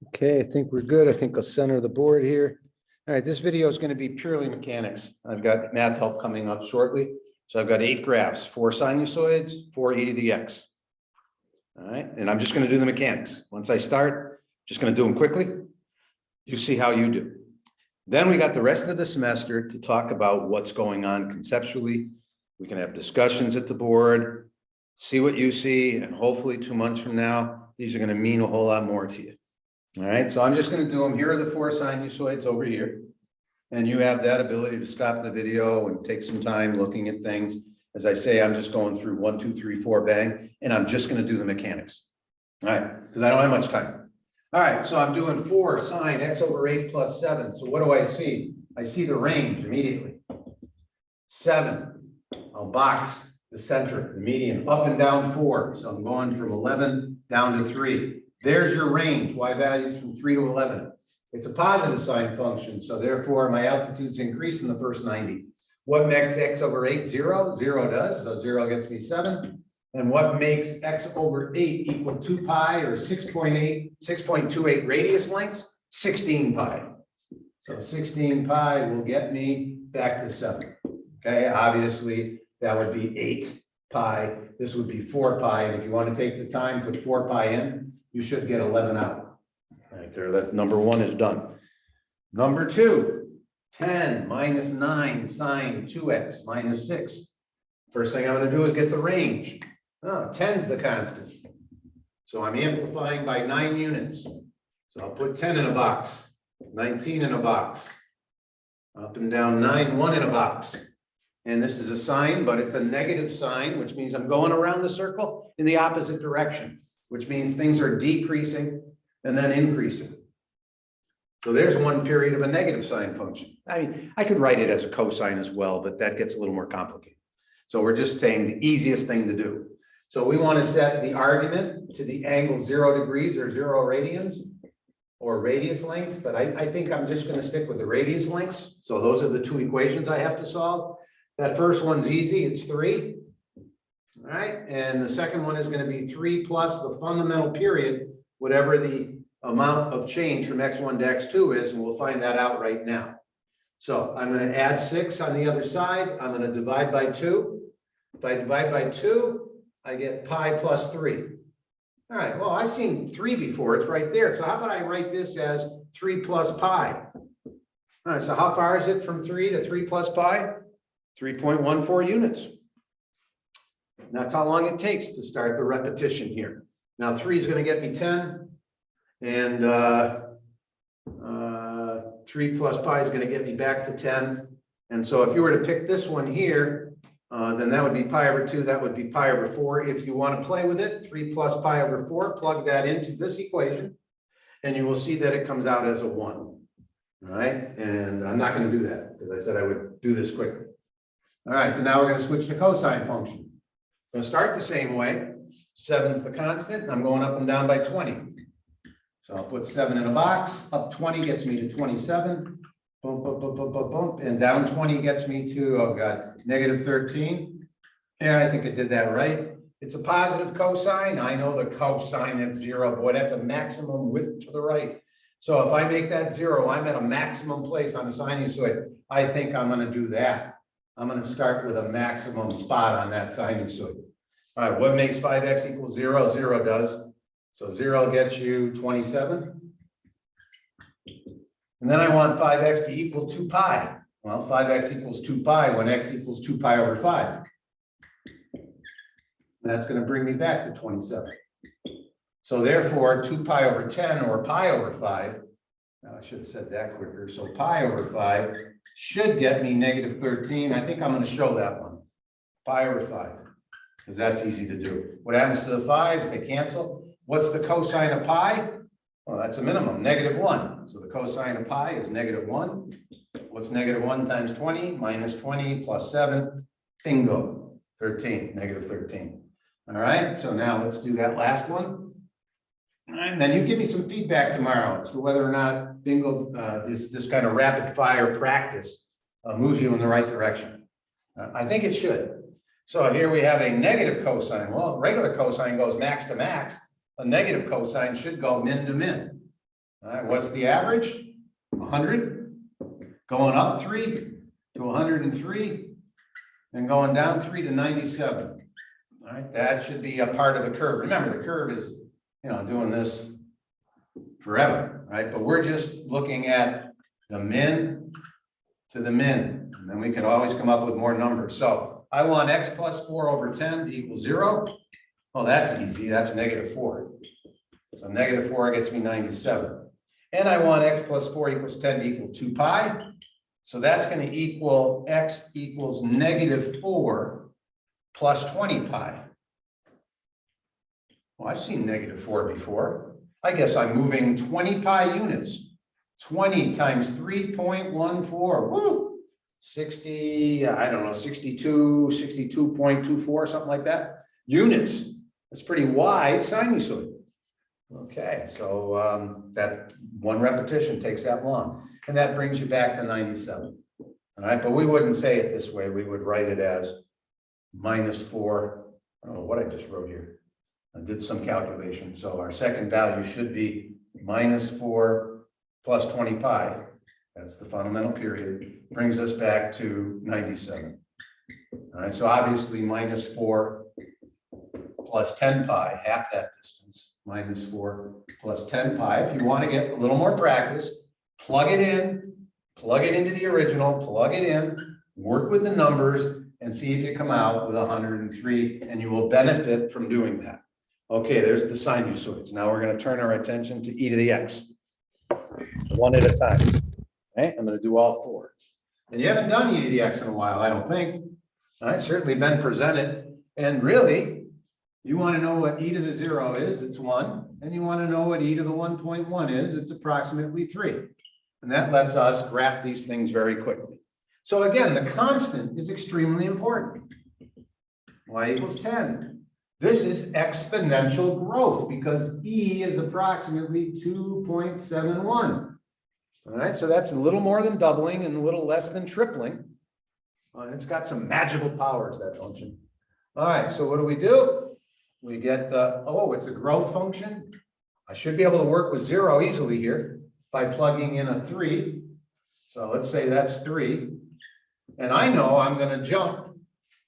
Okay, I think we're good. I think I'll center the board here. All right, this video is going to be purely mechanics. I've got math help coming up shortly. So I've got 8 graphs, 4 sinusoids, 4 e to the x. All right, and I'm just going to do the mechanics. Once I start, just going to do them quickly. You see how you do. Then we got the rest of the semester to talk about what's going on conceptually. We can have discussions at the board, see what you see, and hopefully 2 months from now, these are going to mean a whole lot more to you. All right, so I'm just going to do them. Here are the 4 sinusoids over here. And you have that ability to stop the video and take some time looking at things. As I say, I'm just going through 1, 2, 3, 4, bang, and I'm just going to do the mechanics. All right, because I don't have much time. All right, so I'm doing 4 sine x over 8 plus 7. So what do I see? I see the range immediately. 7, I'll box the center, the median, up and down 4. So I'm going from 11 down to 3. There's your range, y values from 3 to 11. It's a positive sine function, so therefore my altitudes increase in the first 90. What makes x over 8 0? 0 does, so 0 gets me 7. And what makes x over 8 equal 2 pi or 6.28 radius lengths? 16 pi. So 16 pi will get me back to 7. Okay, obviously that would be 8 pi. This would be 4 pi. And if you want to take the time, put 4 pi in, you should get 11 out. Right there, that number 1 is done. Number 2, 10 minus 9 sine 2x minus 6. First thing I'm going to do is get the range. Oh, 10 is the constant. So I'm amplifying by 9 units. So I'll put 10 in a box, 19 in a box, up and down 9, 1 in a box. And this is a sine, but it's a negative sign, which means I'm going around the circle in the opposite direction, which means things are decreasing and then increasing. So there's one period of a negative sine function. I mean, I could write it as a cosine as well, but that gets a little more complicated. So we're just saying the easiest thing to do. So we want to set the argument to the angle 0 degrees or 0 radians or radius lengths, but I think I'm just going to stick with the radius lengths. So those are the 2 equations I have to solve. That first one's easy, it's 3. All right, and the second one is going to be 3 plus the fundamental period, whatever the amount of change from x1 to x2 is, and we'll find that out right now. So I'm going to add 6 on the other side. I'm going to divide by 2. If I divide by 2, I get pi plus 3. All right, well, I've seen 3 before. It's right there. So how about I write this as 3 plus pi? All right, so how far is it from 3 to 3 plus pi? 3.14 units. And that's how long it takes to start the repetition here. Now 3 is going to get me 10, and 3 plus pi is going to get me back to 10. And so if you were to pick this one here, then that would be pi over 2, that would be pi over 4. If you want to play with it, 3 plus pi over 4, plug that into this equation, and you will see that it comes out as a 1. All right, and I'm not going to do that because I said I would do this quickly. All right, so now we're going to switch to cosine function. Going to start the same way. 7's the constant, and I'm going up and down by 20. So I'll put 7 in a box. Up 20 gets me to 27. Boom, boom, boom, boom, boom, boom. And down 20 gets me to, oh God, negative 13. Yeah, I think I did that right. It's a positive cosine. I know the cosine at 0. Boy, that's a maximum width to the right. So if I make that 0, I'm at a maximum place on the sinusoid. I think I'm going to do that. I'm going to start with a maximum spot on that sinusoid. All right, what makes 5x equals 0? 0 does. So 0 gets you 27. And then I want 5x to equal 2 pi. Well, 5x equals 2 pi when x equals 2 pi over 5. That's going to bring me back to 27. So therefore, 2 pi over 10 or pi over 5, I should have said that quicker. So pi over 5 should get me negative 13. I think I'm going to show that one. Pi over 5, because that's easy to do. What happens to the 5s? They cancel. What's the cosine of pi? Well, that's a minimum, negative 1. So the cosine of pi is negative 1. What's negative 1 times 20? Minus 20 plus 7. Bingo. 13, negative 13. All right, so now let's do that last one. And then you give me some feedback tomorrow as to whether or not bingo, this kind of rapid fire practice moves you in the right direction. I think it should. So here we have a negative cosine. Well, regular cosine goes max to max. A negative cosine should go min to min. All right, what's the average? 100, going up 3 to 103, and going down 3 to 97. All right, that should be a part of the curve. Remember, the curve is, doing this forever, right? But we're just looking at the min to the min, and then we can always come up with more numbers. So I want x plus 4 over 10 to equal 0. Oh, that's easy. That's -4. So -4 gets me 97. And I want x plus 4 equals 10 to equal 2 pi. So that's going to equal x equals -4 plus 20 pi. Well, I've seen -4 before. I guess I'm moving 20 pi units. 20 times 3.14. Woo! 60, I don't know, 62.24, something like that. Units. That's pretty wide sinusoid. Okay, so that one repetition takes that long. And that brings you back to 97. All right, but we wouldn't say it this way. We would write it as -4. I don't know what I just wrote here. I did some calculation. So our second value should be -4 plus 20 pi. That's the fundamental period. Brings us back to 97. All right, so obviously -4 plus 10 pi, half that distance, -4 plus 10 pi. If you want to get a little more practice, plug it in, plug it into the original, plug it in, work with the numbers, and see if you come out with 103, and you will benefit from doing that. Okay, there's the sinusoids. Now we're going to turn our attention to e to the x, one at a time. Okay, I'm going to do all 4. And you haven't done e to the x in a while, I don't think. All right, certainly been presented. And really, you want to know what e to the 0 is, it's 1. And you want to know what e to the 1.1 is, it's approximately 3. And that lets us graph these things very quickly. So again, the constant is extremely important. Y equals 10. This is exponential growth because e is approximately 2.71. All right, so that's a little more than doubling and a little less than tripling. It's got some magical powers, that function. All right, so what do? We get the, it's a growth function. I should be able to work with 0 easily here by plugging in a 3. So let's say that's 3. And I know I'm going to jump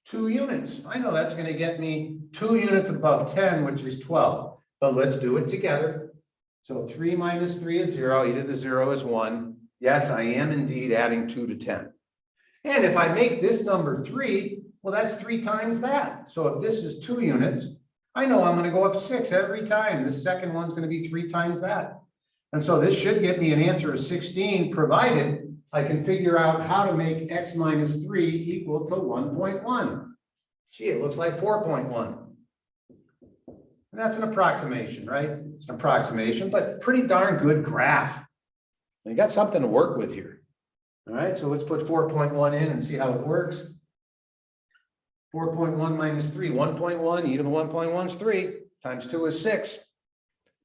2 units. I know that's going to get me 2 units above 10, which is 12. But let's do it together. So 3 minus 3 is 0. E to the 0 is 1. Yes, I am indeed adding 2 to 10. And if I make this number 3, well, that's 3 times that. So if this is 2 units, I know I'm going to go up 6 every time. The second one's going to be 3 times that. And so this should get me an answer of 16, provided I can figure out how to make x minus 3 equal to 1.1. Gee, it looks like 4.1. And that's an approximation, right? It's an approximation, but pretty darn good graph. You got something to work with here. All right, so let's put 4.1 in and see how it works. 4.1 minus 3, 1.1, e to the 1.1 is 3, times 2 is 6,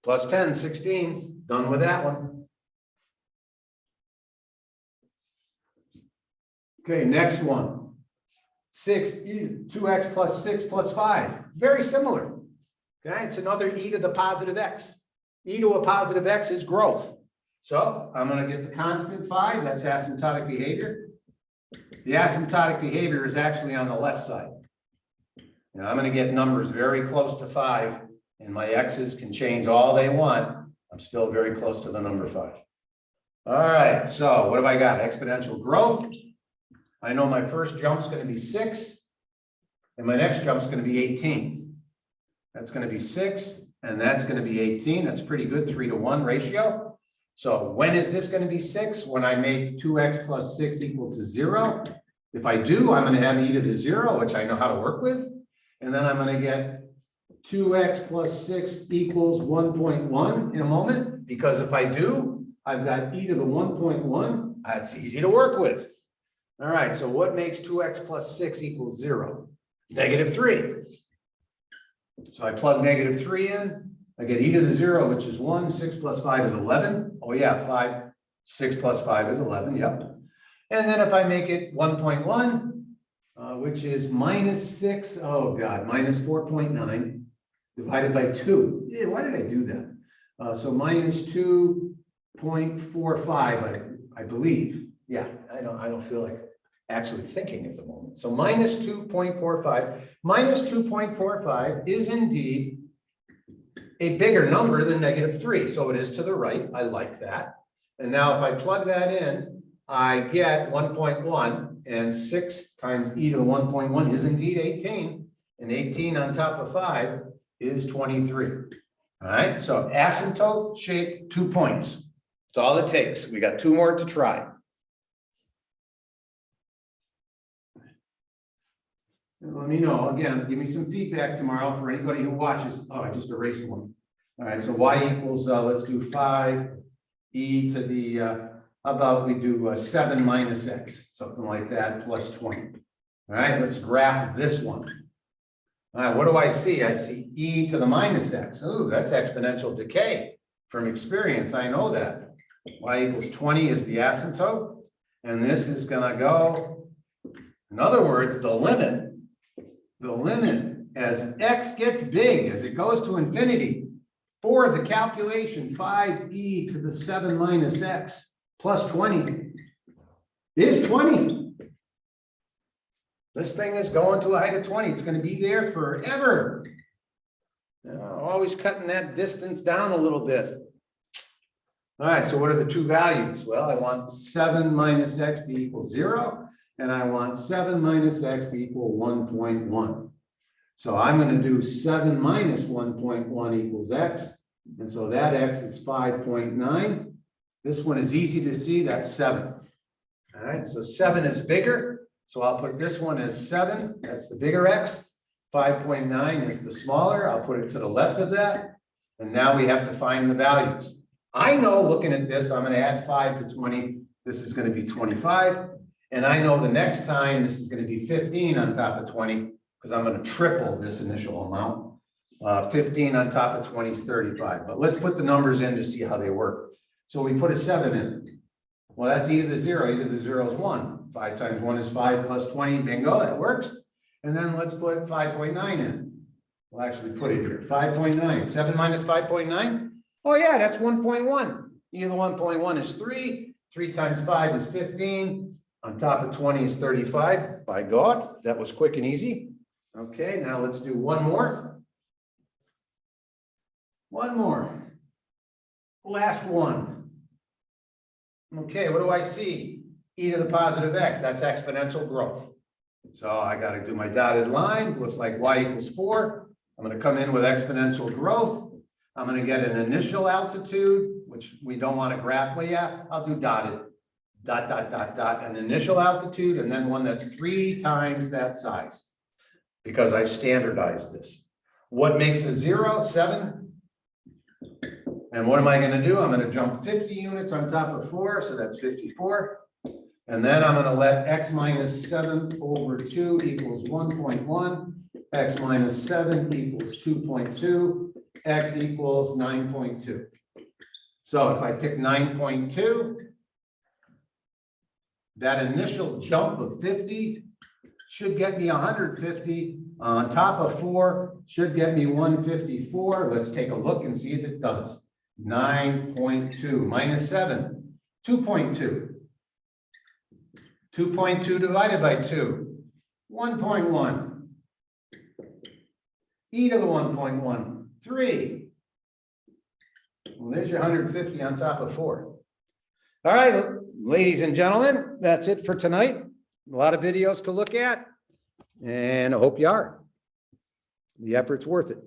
plus 10, 16. Done with that one. Okay, next one. 2x plus 6 plus 5. Very similar. Okay, it's another e to the positive x. E to a positive x is growth. So I'm going to get the constant 5. That's asymptotic behavior. The asymptotic behavior is actually on the left side. Now I'm going to get numbers very close to 5, and my x's can change all they want. I'm still very close to the number 5. All right, so what have I got? Exponential growth. I know my first jump's going to be 6, and my next jump's going to be 18. That's going to be 6, and that's going to be 18. That's pretty good, 3 to 1 ratio. So when is this going to be 6? When I make 2x plus 6 equal to 0. If I do, I'm going to have e to the 0, which I know how to work with. And then I'm going to get 2x plus 6 equals 1.1 in a moment. Because if I do, I've got e to the 1.1. That's easy to work with. All right, so what makes 2x plus 6 equals 0? -3. So I plug -3 in. I get e to the 0, which is 1. 6 plus 5 is 11. Oh yeah, 6 plus 5 is 11, yep. And then if I make it 1.1, which is -6, oh God, -4.9 divided by 2. Yeah, why did I do that? So -2 0.45, I believe. Yeah, I don't feel like actually thinking at the moment. So minus 2.45. Minus 2.45 is indeed a bigger number than -3. So it is to the right. I like that. And now if I plug that in, I get 1.1, and 6 times e to the 1.1 is indeed 18. And 18 on top of 5 is 23. All right, so asymptote shape, 2 points. That's all it takes. We got 2 more to try. And let me know, again, give me some feedback tomorrow for anybody who watches. Oh, I just erased one. All right, so y equals, let's do 5e to the, how about we do 7 minus x, something like that, plus 20. All right, let's graph this one. All right, what do I see? I see e to the minus x. Ooh, that's exponential decay. From experience, I know that. Y equals 20 is the asymptote. And this is gonna go, in other words, the limit as x gets big, as it goes to infinity, for the calculation 5e to the 7 minus x plus 20 is 20. This thing is going to a height of 20. It's going to be there forever. Always cutting that distance down a little bit. All right, so what are the 2 values? Well, I want 7 minus x to equal 0, and I want 7 minus x to equal 1.1. So I'm going to do 7 minus 1.1 equals x, and so that x is 5.9. This one is easy to see, that's 7. All right, so 7 is bigger. So I'll put this one as 7, that's the bigger x. 5.9 is the smaller, I'll put it to the left of that. And now we have to find the values. I know looking at this, I'm gonna add 5 to 20, this is gonna be 25. And I know the next time, this is gonna be 15 on top of 20, because I'm gonna triple this initial amount. 15 on top of 20 is 35, but let's put the numbers in to see how they work. So we put a 7 in. Well, that's either the 0, either the 0 is 1. 5 times 1 is 5 plus 20, bingo, that works. And then let's put 5.9 in. We'll actually put it here, 5.9, 7 minus 5.9. Oh yeah, that's 1.1. Either 1.1 is 3, 3 times 5 is 15. On top of 20 is 35. By God, that was quick and easy. Okay, now let's do one more. One more. Last one. Okay, what do I see? E to the positive x, that's exponential growth. So I got to do my dotted line. Looks like y equals 4. I'm going to come in with exponential growth. I'm going to get an initial altitude, which we don't want to graph. Well, yeah, I'll do dotted. Dot, dot, dot, dot, an initial altitude, and then one that's 3 times that size, because I've standardized this. What makes a 0? 7. And what am I going to do? I'm going to jump 50 units on top of 4, so that's 54. And then I'm going to let x minus 7 over 2 equals 1.1, x minus 7 equals 2.2, x equals 9.2. So if I pick 9.2, that initial jump of 50 should get me 150. On top of 4 should get me 154. Let's take a look and see if it does. 9.2 minus 7, 2.2. 2.2 divided by 2, 1.1. E to the 1.1, 3. Well, there's your 150 on top of 4. All right, ladies and gentlemen, that's it for tonight. A lot of videos to look at, and I hope you are. The effort's worth it.